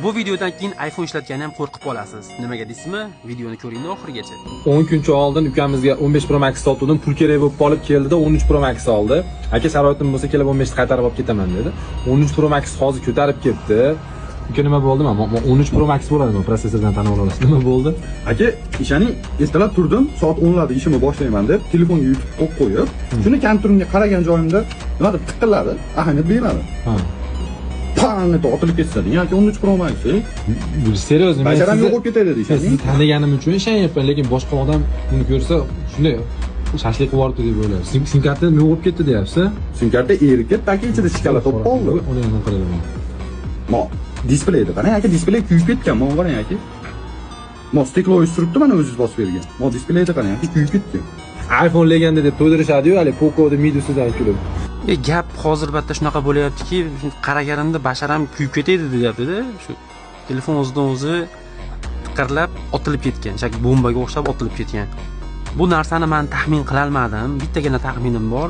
Bu videodan keyin iPhone ishlatgani ham qo'rqib qolasiz. Nimaga deysizmi? Videoni ko'ringlar oxirigacha. 10 kuncha oldin ukamizga 15 Pro Max sotuvdim. Pul kerak bo'lib qolib keldida 13 Pro Max oldi. Aka sharoitim bo'lsa kelib 15 ta qaytarib olib ketaman dedi. 13 Pro Max hozir ko'tarib ketdi. Uka nima bo'ldi? Men 13 Pro Max bo'ladimi? Protsessordan tanib olasiz. Nima bo'ldi? Aka, ishaning ertalab turdim, soat 10larda ishimni boshlayman deb telefonga YouTube qo'yib, shuni kompyuterimga qaragan joyimda nima deb tiqilladi, ahamiyat bermadi. Ha. Pang deb otilib ketsa, yoki 13 Pro Max. Bu seriyozmi? Men Basharam yo'q bo'lib ketadi deysan. Sizni tanaganim uchun ishonyapman, lekin boshqa odam buni ko'rsa shunday shashlik qilib yubordi deb o'ylaydi. Sim karta nima bo'lib ketdi deyapsiz? Sim karta erkak taki ichida shikala to'p qoldi. Uni nima qilaman? Mo, displeyda qarang aka, displey kuyib ketgan. Mana qarang aka. Mo stiklo o'stiribdi, mana o'zingiz bosib bergan. Mo displeyda qarang aka, kuyib ketgan. iPhone legenda deb to'ydirishadi-yu, hali Poco'da Midus'dan kulib. Gap hozir bitta shunaqa bo'layaptiki, qaraganimda basharam kuyib ketadi deyapti-da. Shu telefon o'zidan o'zi tiqirlab otilib ketgan, chak bombaga o'xshab otilib ketgan. Bu narsani men taxmin qila olmadim. Bittagina taxminim bor.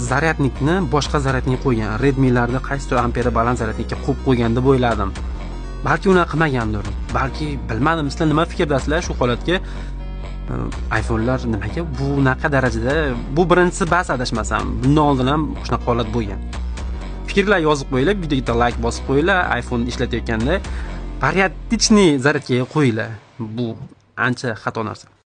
Zaryadnikni boshqa zaryadnikka qo'ygan. Redmi'larda qaysidir amperi baland zaryadnikka qo'yib qo'ygan deb o'yladim. Balki uni qilmagandir. Balki bilmadim, sizlar nima fikrdasizlar shu holatga? iPhone'lar nimaga bunaqa darajada? Bu birinchisi bas adashmasam. Bundan oldin ham shunaqa holat bo'lgan. Fikrlar yozib qo'yinglar, videoga like bosib qo'yinglar, iPhone ishlatayotganda porядочный zaryadkaga qo'yinglar. Bu ancha xato narsa.